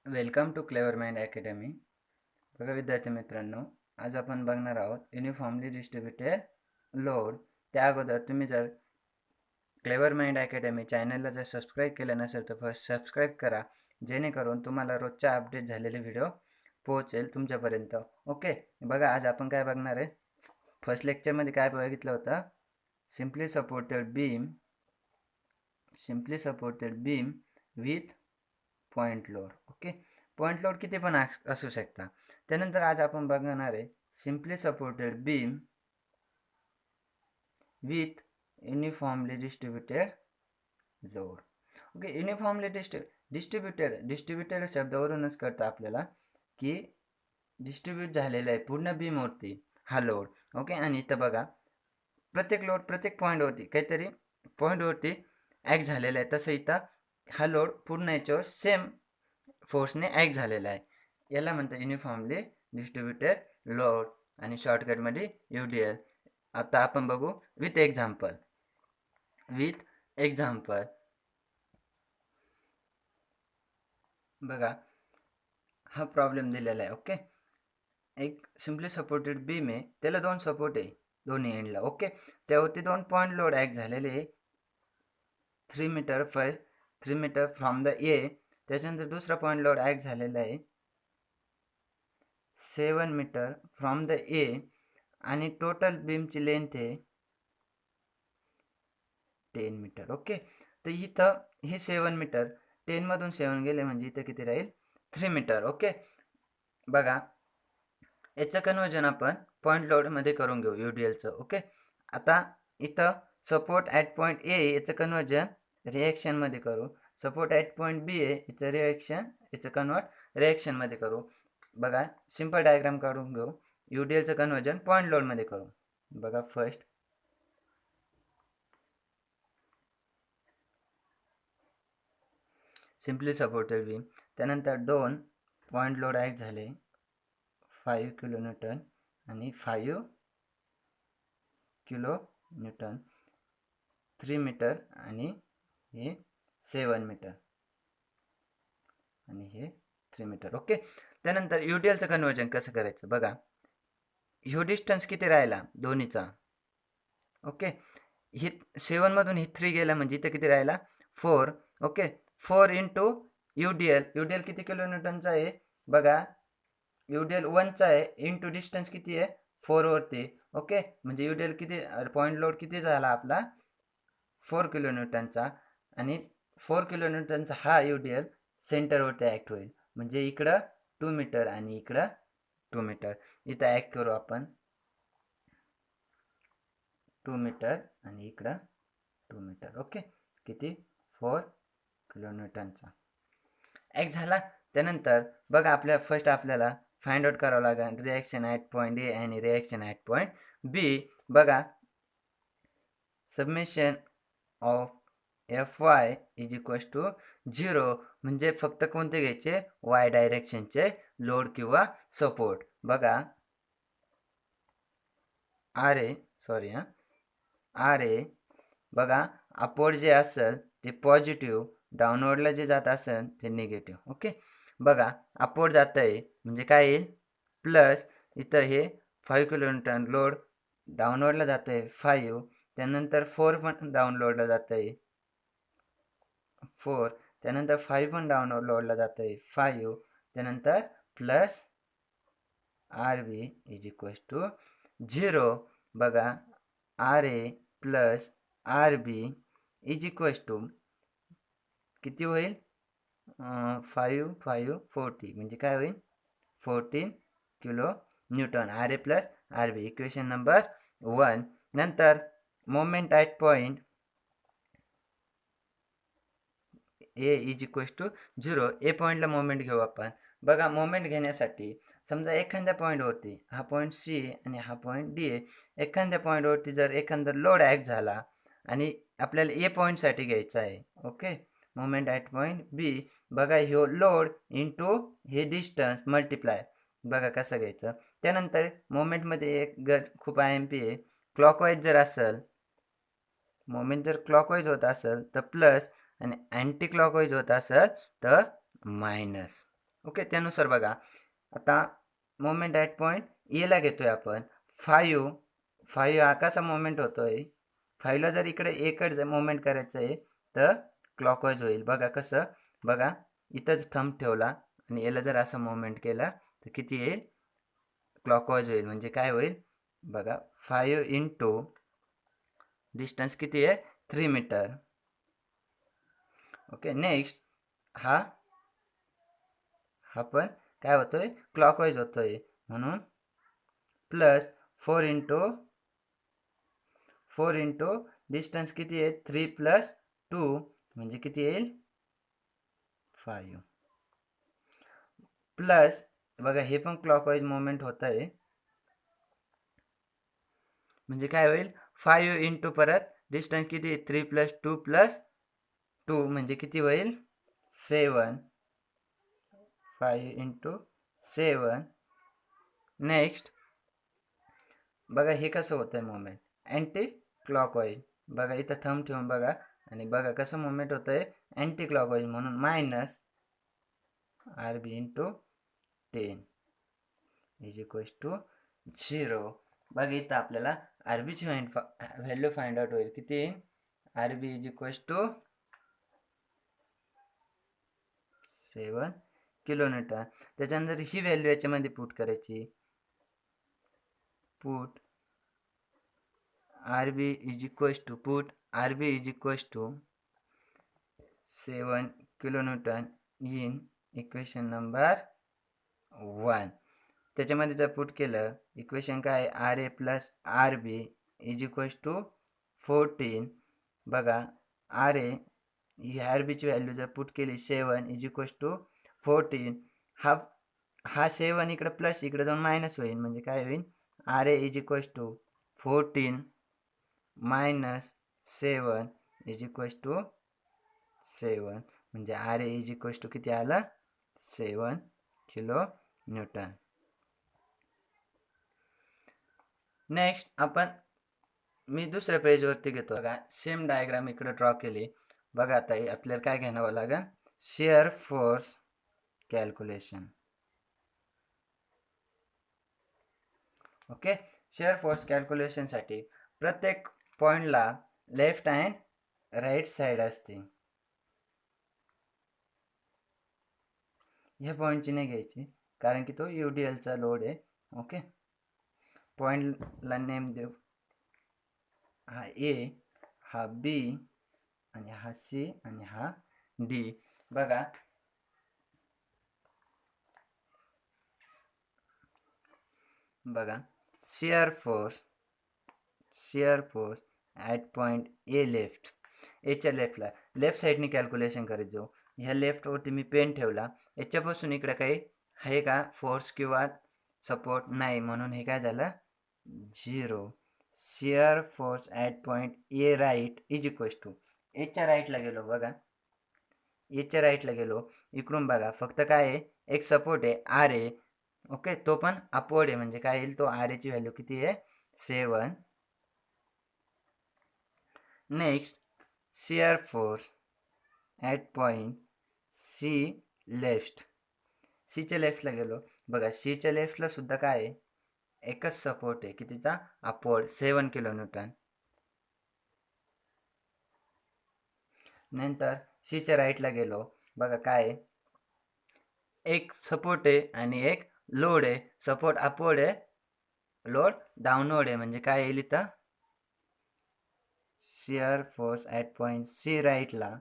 Welcome to clever mind academy. बघा विद्यार्थी मित्रांनो, आज आपण बघणार आहोत युनिफॉर्मली डिस्ट्रीब्युटेड लोड. त्या अगोदर तुम्ही जर क्लेवर माइंड अकॅडमी चॅनलला जर सबस्क्राईब केलं नसेल तर फर्स्ट सबस्क्राईब करा, जेणेकरून तुम्हाला रोजच्या अपडेट झालेले व्हिडिओ पोहोचेल तुमच्यापर्यंत. ओके, बघा आज आपण काय बघणार आहे. फर्स्ट लेक्चरमध्ये काय बघितलं होतं, simply supported beam with point load. Okay, point load किती पण असू शकता. त्यानंतर आज आपण बघणार आहे simply supported beam with uniformly distributed load. Okay, uniformly distributed शब्दावरूनच कळतं आपल्याला की डिस्ट्रीब्यूट झालेला आहे पूर्ण बीमवरती हा लोड. ओके, आणि इथं बघा प्रत्येक पॉईंटवरती काहीतरी पॉईंटवरती ॲक्ट झालेला आहे. तसं इथं हा लोड पूर्ण याच्यावर सेम फोर्सने ॲक्ट झालेला आहे. याला म्हणतात युनिफॉर्मली डिस्ट्रीब्युटेड लोड आणि शॉर्टकटमध्ये UDL. आता आपण बघू विथ एक्झाम्पल. बघा हा प्रॉब्लेम दिलेला आहे. ओके, एक सिम्पली सपोर्टेड बीम आहे, त्याला दोन सपोर्ट आहे दोन्ही एंडला. ओके, त्यावरती दोन पॉईंट लोड ॲक्ट झालेले आहे 3 मीटर फ्रॉम द ए. त्याच्यानंतर दुसरा पॉईंट लोड ॲक्ट झालेला आहे 7 मीटर फ्रॉम द ए आणि टोटल बीमची लेंथ आहे 10 मीटर. ओके, तर इथं हे 7 मीटर 10मधून 7 गेले म्हणजे इथं किती राहील 3 मीटर. ओके, बघा याचं कन्वर्जन आपण पॉईंट लोडमध्ये करून घेऊ UDLचं. ओके, आता इथं सपोर्ट ॲट पॉईंट ए याचं कन्वर्जन रिॲक्शनमध्ये करू. सपोर्ट ॲट पॉईंट बी आहे याचं कन्वर्ट रिॲक्शनमध्ये करू. बघा सिंपल डायग्राम काढून घेऊ. UDLचं कन्वर्जन पॉईंट लोडमध्ये करू. बघा फर्स्ट सिम्पली सपोर्टेड बीम, त्यानंतर दोन पॉईंट लोड ॲक्ट झाले 5 किलो न्यूटन आणि 5 किलो न्यूटन 3 मीटर आणि हे 7 मीटर आणि हे 3 मीटर. ओके, त्यानंतर UDLचं कन्वर्जन कसं करायचं बघा. ह्यो डिस्टन्स किती राहिला दोन्हीचा. ओके, ही 7मधून ही 3 गेला म्हणजे इथं किती राहिला 4. ओके, 4 इंटू UDL किती किलो न्यूटनचा आहे बघा. UDL 1चा आहे इंटू डिस्टन्स किती आहे 4 वरती. ओके, म्हणजे UDL किती पॉईंट लोड किती झाला आपला 4 किलो न्यूटनचा आणि 4 किलो न्यूटनचा हा UDL सेंटरवरती ॲक्ट होईल. म्हणजे इकडं 2 मीटर आणि इकडं 2 मीटर. इथं ॲक्ट करू आपण 2 मीटर आणि इकडं 2 मीटर. ओके, किती 4 किलो न्यूटनचा ॲक्ट झाला. त्यानंतर बघा आपल्याला फाइंड आउट करावं लागेल रिॲक्शन ॲट पॉईंट ए आणि रिॲक्शन ॲट पॉईंट बी. बघा summation of Fy is equals to 0. म्हणजे फक्त कोणते घ्यायचे वाय डायरेक्शनचे लोड किंवा सपोर्ट. बघा आर ए बघा अपवर्ड जे असेल ते पॉझिटिव्ह, डाऊनवर्डला जे जात असेल ते निगेटिव्ह. ओके, बघा अपवर्ड जात आहे म्हणजे काय येईल प्लस. इथं हे 5 किलो न्यूटन लोड डाऊनवर्डला जात आहे 5. त्यानंतर 4 पण डाऊनलोडला जात आहे 4. त्यानंतर 5 पण डाऊनलोडला जात आहे 5. त्यानंतर plus RB is equals to 0. बघा RA plus RB is equals to किती होईल 5 5 40 म्हणजे काय होईल 14 kilo newton. RA plus RB equation number 1. नंतर moment at point A is equals to 0. A पॉईंटला मोमेंट घेऊ आपण. बघा मोमेंट घेण्यासाठी समजा एखाद्या पॉईंटवरती हा पॉईंट C आणि हा पॉईंट D आहे. एखाद्या पॉईंटवरती जर एखादा लोड ॲक्ट झाला आणि आपल्याला ए पॉईंटसाठी घ्यायचा आहे. Okay, moment at point B. बघा ह्यो लोड इंटू हे डिस्टन्स मल्टिप्लाय. बघा कसं घ्यायचं. त्यानंतर मोमेंटमध्ये एक खूप IMP आहे. क्लॉकवाईज जर असेल मोमेंट जर क्लॉकवाईज होत असेल तर प्लस आणि अँटी क्लॉकवाईज होत असेल तर मायनस. ओके. त्यानुसार बघा आता मोमेंट ॲट पॉईंट एला घेतोय आपण. 5 हा कसा मोमेंट होतोय, 5ला जर इकडे एकडे मोमेंट करायचं आहे तर क्लॉकवाईज होईल. बघा कसं, बघा इथंच थंब ठेवला आणि याला जर असं मोमेंट केला तर किती येईल, क्लॉकवाईज होईल. म्हणजे काय होईल बघा, 5 इंटू डिस्टन्स किती आहे 3 मीटर. ओके. नेक्स्ट हा पण काय होतोय क्लॉकवाईज होतोय, म्हणून प्लस 4 इंटू डिस्टन्स किती आहे 3 प्लस 2 म्हणजे किती येईल 5. प्लस बघा हे पण क्लॉकवाईज मोमेंट होत आहे, म्हणजे काय होईल 5 इंटू परत डिस्टन्स किती 3 प्लस 2 प्लस 2 म्हणजे किती होईल 7. 5 इंटू 7. नेक्स्ट बघा हे कसं होतं आहे मोमेंट अँटी क्लॉकवाईज. बघा इथं थंब ठेवून बघा आणि बघा कसं मोमेंट होतं आहे अँटी क्लॉकवाईज, म्हणून minus RB into 10 is equals to 0. बघा इथं आपल्याला RBची व्हॅल्यू फाइंड आउट होईल. किती RB is equals to 7 kilometre. त्याच्यानंतर ही व्हॅल्यू याच्यामध्ये पुट करायची. Put RB is equals to 7 kilonewton in equation number 1. त्याच्यामध्ये जर पुट केलं इक्वेशन काय RA plus RB is equals to 14. बघा RA ही RBची व्हॅल्यू जर पुट केली 7 इज इक्वल्स टू 14. हा 7 इकडे प्लस इकडे जाऊन मायनस होईल, म्हणजे काय होईल RA is equals to 14 minus 7 is equals to 7. म्हणजे RA इज इक्वल्स टू किती आलं 7 किलो न्यूटन. नेक्स्ट आपण मी दुसऱ्या पेजवरती घेतो. बघा सेम डायग्राम इकडे ड्रॉ केली. बघा आता आपल्याला काय घ्यावं लागेल shear force calculation. Okay. Shear force कॅल्क्युलेशनसाठी प्रत्येक पॉईंटला लेफ्ट अँड राईट साईड असते. ह्या पॉईंटची नाही घ्यायची कारण की तो UDLचा लोड आहे. ओके. पॉईंटला नेम देऊ, हा A, हा B आणि हा C आणि हा D. बघा shear force at point A left, एच्या लेफ्टला लेफ्ट साईडने कॅल्क्युलेशन करत जाऊ. ह्या लेफ्टवरती मी पेन ठेवला, याच्यापासून इकडे काही आहे का फोर्स किंवा सपोर्ट नाही, म्हणून हे काय झालं 0. Shear force at point A right is equals to, एच्या राईटला गेलो बघा, एच्या राईटला गेलो इकडून बघा फक्त काय आहे एक सपोर्ट आहे RA. ओके. तो पण अपवर्ड आहे, म्हणजे काय येईल तो RA ची व्हॅल्यू किती आहे 7. Next shear force at point C left, Cच्या लेफ्टला गेलो बघा, Cच्या लेफ्टला सुद्धा काय आहे एकच सपोर्ट आहे कितीचा अपवर्ड 7 किलो न्यूटन. नंतर Cच्या राईटला गेलो बघा काय आहे एक सपोर्ट आहे आणि एक लोड आहे. सपोर्ट अपवर्ड आहे, लोड डाऊनवर्ड आहे, म्हणजे काय येईल इथं shear force at point C राईटला.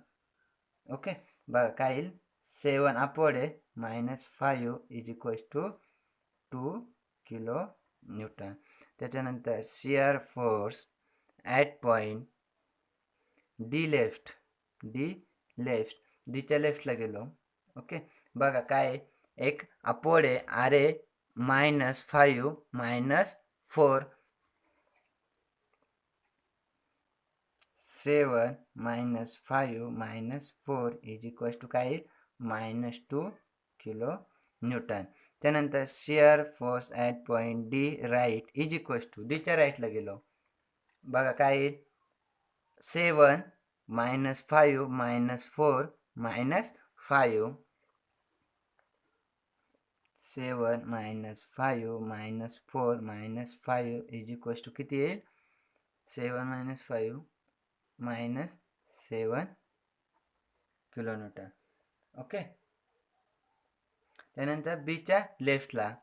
ओके. बघा काय येईल 7 अपवर्ड आहे minus 5 is equals to 2 kilo newton. त्याच्यानंतर shear force at point D left, Dच्या लेफ्टला गेलो. ओके. बघा काय एक अपवर्ड आहे RA minus 5 minus 4, 7 minus 5 minus 4 is equals to काय येईल मायनस 2 किलो न्यूटन. त्यानंतर shear force at point D right is equals to, Dच्या राईटला गेलो बघा काय येईल 7 minus 5 minus 4 minus 5 7 minus 5 minus 4 minus 5 is equals to किती येईल? 7 मायनस 5 मायनस 7 किलोमीटर. ओके. त्यानंतर बीच्या लेफ्टला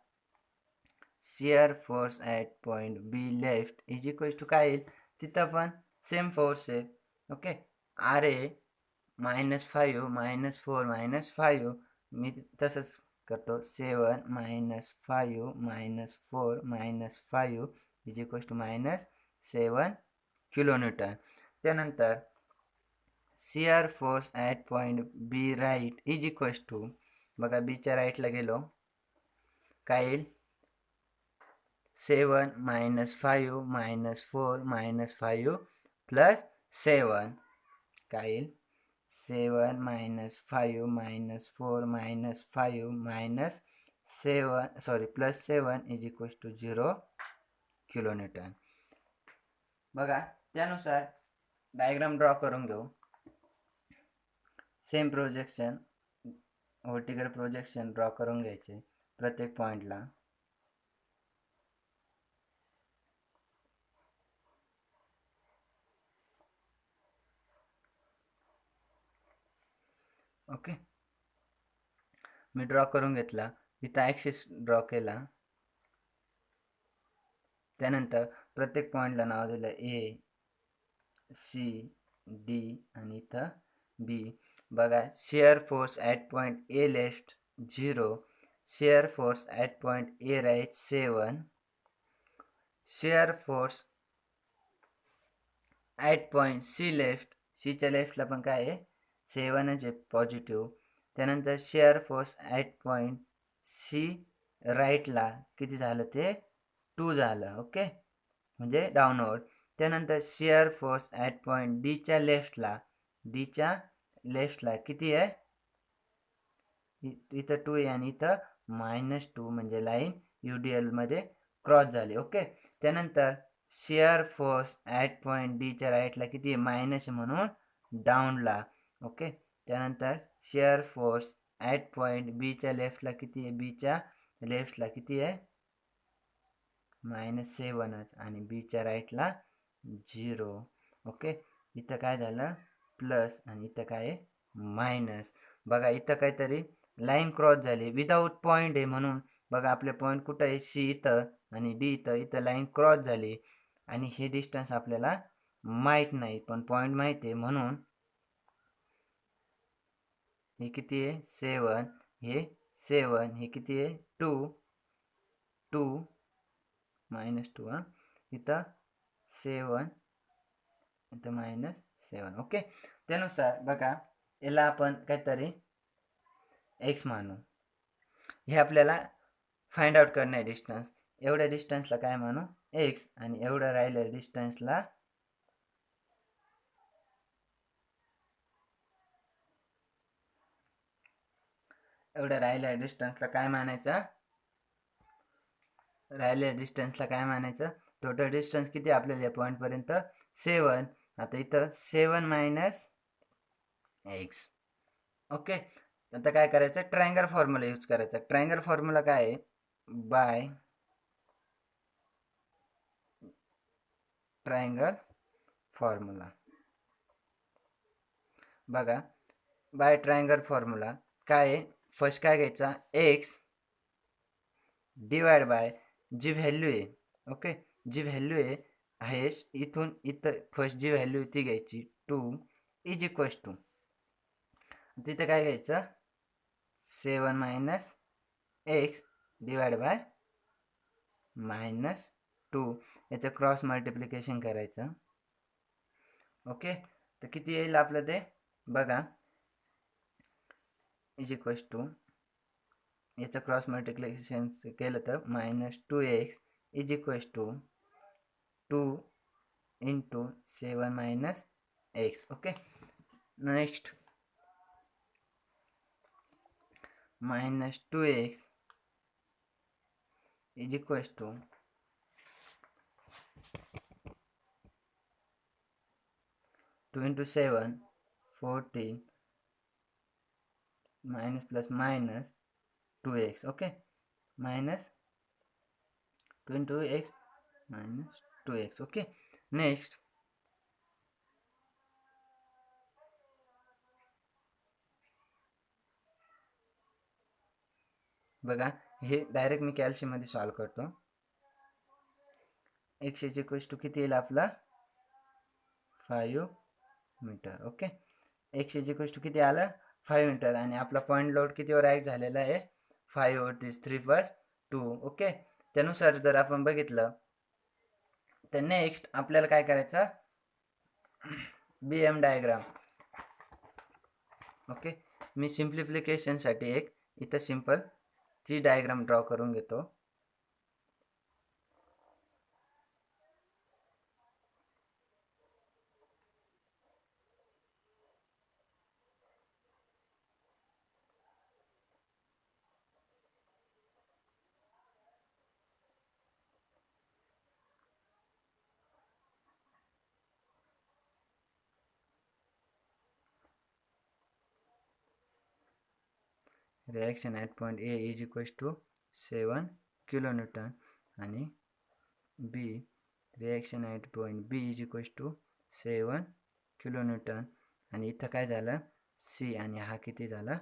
shear force at point B left is equals to काय येईल? तिथं पण सेम फोर्स आहे. ओके. आर ए -5 -4 -5 मी तसंच करतो. 7 minus 5 minus 4 minus 5 is equals to -7 kilometre. त्यानंतर shear force at point B right is equals to, बघा बीच्या राईटला गेलो काय येईल? 7 मायनस 5 मायनस 4 मायनस 5 प्लस 7 काय येईल? 7 minus 5 minus 4 minus 5 minus 7 plus 7 is equals to 0 kilometre. बघा त्यानुसार डायग्राम ड्रॉ करून घेऊ. Same projection, vertical projection draw करून घ्यायचे प्रत्येक पॉईंटला. ओके. मी ड्रॉ करून घेतला. इथं ॲक्सिस ड्रॉ केला. त्यानंतर प्रत्येक पॉईंटला नाव दिलं ए, सी, डी आणि इथं बी. बघा shear force at point A left 0, shear force at point A right 7, shear force at point C left, सीच्या लेफ्टला पण काय आहे? 7च आहे पॉझिटिव्ह. त्यानंतर shear force at point C राईटला किती झालं? ते 2 झालं. ओके, म्हणजे डाऊनवर्ड. त्यानंतर शिअर फोर्स ॲट पॉईंट डीच्या लेफ्टला किती आहे? इथं 2 आहे आणि इथं -2 म्हणजे लाईन UDL मध्ये क्रॉस झाली. ओके. त्यानंतर शिअर फोर्स ॲट पॉईंट डीच्या राईटला किती आहे? मायनस म्हणून डाऊनला. ओके. त्यानंतर शिअर फोर्स ॲट पॉईंट बीच्या लेफ्टला किती आहे? बीच्या लेफ्टला किती आहे? -7च आणि बीच्या राईटला 0. ओके. इथं काय झालं? प्लस आणि इथं काय आहे? मायनस. बघा इथं काहीतरी लाईन क्रॉस झाली विदाऊट पॉईंट आहे म्हणून. बघा आपले पॉईंट कुठं आहे? सी इथं आणि डी इथं. इथं लाईन क्रॉस झाली आणि हे डिस्टन्स आपल्याला माहीत नाही, पण पॉईंट माहीत आहे म्हणून हे किती आहे? 7. हे 7. हे किती आहे? 2 -2 इथं 7 इथं -7. ओके. त्यानुसार बघा याला आपण काहीतरी एक्स मानू. हे आपल्याला फाइंड आउट करणं आहे डिस्टन्स. एवढ्या डिस्टन्सला काय मानू? एक्स. आणि एवढं राहिलेल्या डिस्टन्सला काय मानायचं? टोटल डिस्टन्स किती आपल्याला या पॉईंटपर्यंत? 7. आता इथं 7 मायनस एक्स. ओके. आता काय करायचं? ट्रायंगल फॉर्म्युला यूज करायचा. ट्रायंगल फॉर्म्युला काय आहे? By triangle formula. बघा बाय ट्रायंगल फॉर्म्युला काय आहे? फर्स्ट काय घ्यायचा? एक्स डिवाइड बाय जी व्हॅल्यू आहे. ओके. जी व्हॅल्यू आहे इथून इथं फर्स्ट जी व्हॅल्यू ती घ्यायची 2 इज इक्वल्स टू तिथं काय घ्यायचं? 7 मायनस एक्स डिवाइड बाय -2. याचं क्रॉस मल्टिप्लिकेशन करायचं. ओके. तर किती येईल आपलं ते बघा. इज इक्वल्स टू याचं क्रॉस मल्टिप्लिकेशन केलं तर -2x is equals to 2 into 7 minus X. Okay. Next -2x is equals to 2 into 7 14 minus plus -2x. Okay. Minus 22x minus 2x. Okay. Next बघा, हे डायरेक्ट मी कॅल्शियममध्ये सॉल्व करतो. x is equals to किती येईल आपला 5 metre. Okay. x is equals to किती आलं 5 मीटर आणि आपला पॉईंट लोड कितीवर ॲक्ट झालेला आहे 5 ओव्हर दिस 3+2. ओके. त्यानुसार जर आपण बघितलं तर नेक्स्ट आपल्याला काय करायचं BM डायग्राम. ओके. मी सिम्प्लिफिकेशनसाठी एक इथं सिंपल ची डायग्राम ड्रॉ करून घेतो. Reaction at point A is equals to 7 kilonewton आणि B reaction at point B is equals to 7 kilonewton आणि इथं काय झालं C आणि हा किती झाला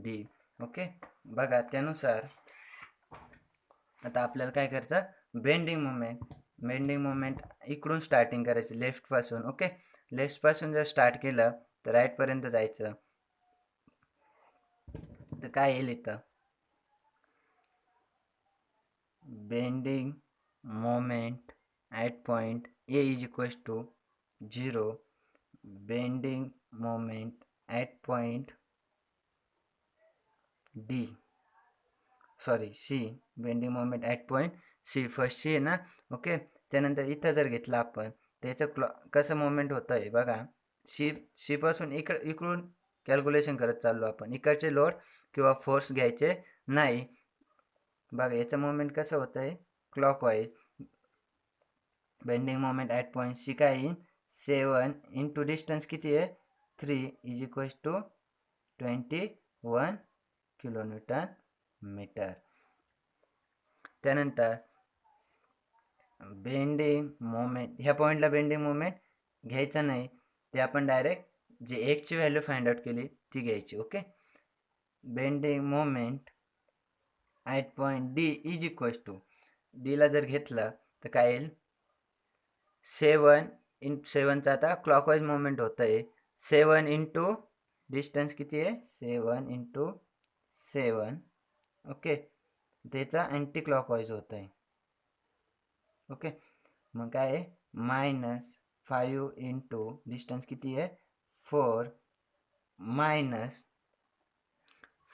D. ओके. बघा त्यानुसार आता आपल्याला काय करायचं बेंडिंग मोमेंट इकडून स्टार्टिंग करायचं लेफ्टपासून. ओके. लेफ्टपासून जर स्टार्ट केलं तर राईटपर्यंत जायचं. तर काय येईल इथं bending moment at point A is equals to 0. Bending moment at point C bending moment at point C first C आहे ना. ओके. त्यानंतर इथं जर घेतलं आपण त्याचं कसं मोमेंट होतं आहे बघा. सी पासून इकडून कॅल्क्युलेशन करत चाललो आपण. इकडचे लोड किंवा फोर्स घ्यायचे नाही. बघा याचं मोमेंट कसं होतं आहे clockwise. Bending moment at point C काय येईल 7 इंटू डिस्टन्स किती आहे 3 is equals to 21 kilonewton metre. त्यानंतर बेंडिंग मोमेंट ह्या पॉईंटला बेंडिंग मोमेंट घ्यायचा नाही. ते आपण डायरेक्ट जे एक्सची व्हॅल्यू फाइंड आउट केली ती घ्यायची. Okay. Bending moment at point D is equals to Dला जर घेतलं तर काय येईल 7चा आता क्लॉकवाईज मोमेंट होतं आहे 7 इंटू डिस्टन्स किती आहे 7 इंटू 7. ओके. त्याचा अँटी क्लॉकवाईज होत आहे. ओके. मग काय आहे -5 इंटू डिस्टन्स किती आहे 4 मायनस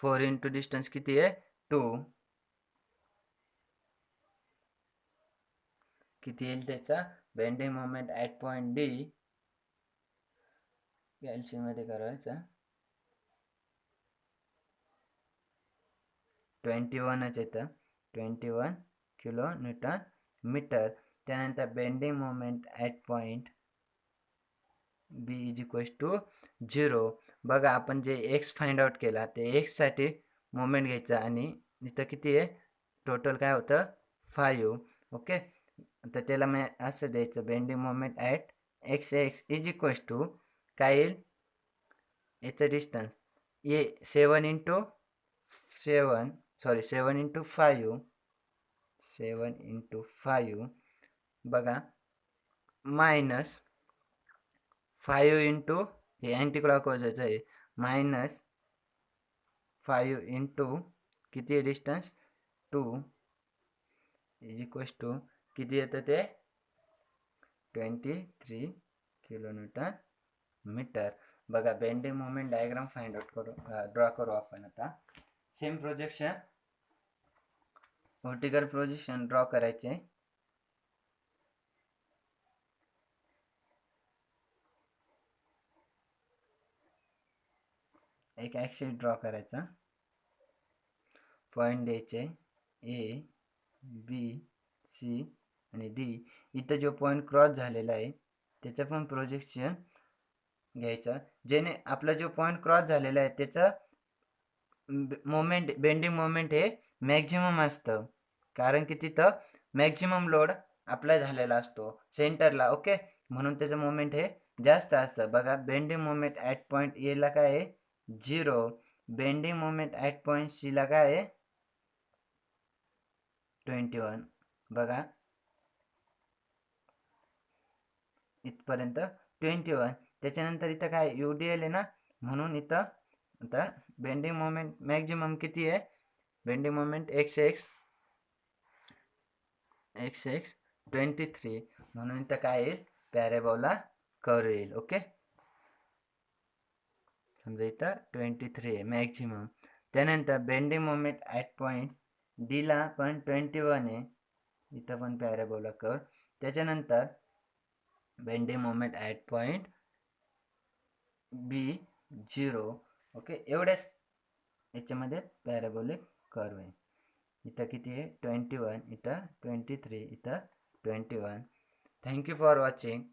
4 इंटू डिस्टन्स किती आहे 2 किती येईल त्याचा bending moment at point D कॅल्शियममध्ये करायचा 21च येतं 21 किलो न्यूटन मीटर. त्यानंतर bending moment at point B is equals to 0. बघा आपण जे एक्स फाइंड आउट केला ते एक्ससाठी मोमेंट घ्यायचा आणि इथं किती आहे टोटल काय होतं 5. ओके. तर त्याला मी असं द्यायचं bending moment at x is equals to काय येईल याचं डिस्टन्स 7 इंटू 5 बघा मायनस 5 इंटू हे अँटी क्लॉकवाईज आहे -5 इंटू किती आहे डिस्टन्स 2 इज इक्वल्स टू किती येतं ते 23 किलोन्यूटन मीटर. बघा bending moment diagram find out करू ड्रॉ करू आपण आता. Same projection vertical projection draw करायचे. एक ॲक्सिस ड्रॉ करायचा पॉईंट द्यायचे A B C आणि D. इथं जो पॉईंट क्रॉस झालेला आहे त्याचं पण प्रोजेक्शन घ्यायचं जेणे आपला जो पॉईंट क्रॉस झालेला आहे त्याचं मोमेंट बेंडिंग मोमेंट हे मॅक्झिमम असतं, कारण की तिथं मॅक्झिमम लोड अप्लाय झालेला असतो सेंटरला. ओके, म्हणून त्याचं मोमेंट हे जास्त असतं. बघा, बेंडिंग मोमेंट ॲट पॉईंट एला काय आहे 0, बेंडिंग मोमेंट ॲट पॉईंट सीला काय आहे 21. बघा इथपर्यंत 21. त्याच्यानंतर इथं काय UDL आहे ना, म्हणून इथं आता बेंडिंग मोमेंट मॅक्झिमम किती आहे, बेंडिंग मोमेंट x 23, म्हणून इथं काय येईल पॅरेबोला कर्व येईल. ओके, समजा इथं 23 आहे मॅक्झिमम. त्यानंतर बेंडिंग मोमेंट ॲट पॉईंट डीला पण 21 आहे, इथं पण पॅरेबोला कर्व. त्याच्यानंतर bending moment at point B 0. Okay, एवढ्याच याच्यामध्ये पॅराबोलिक कर्व आहे. इथं किती आहे 21, इथं 23, इथं 21. Thank you for watching.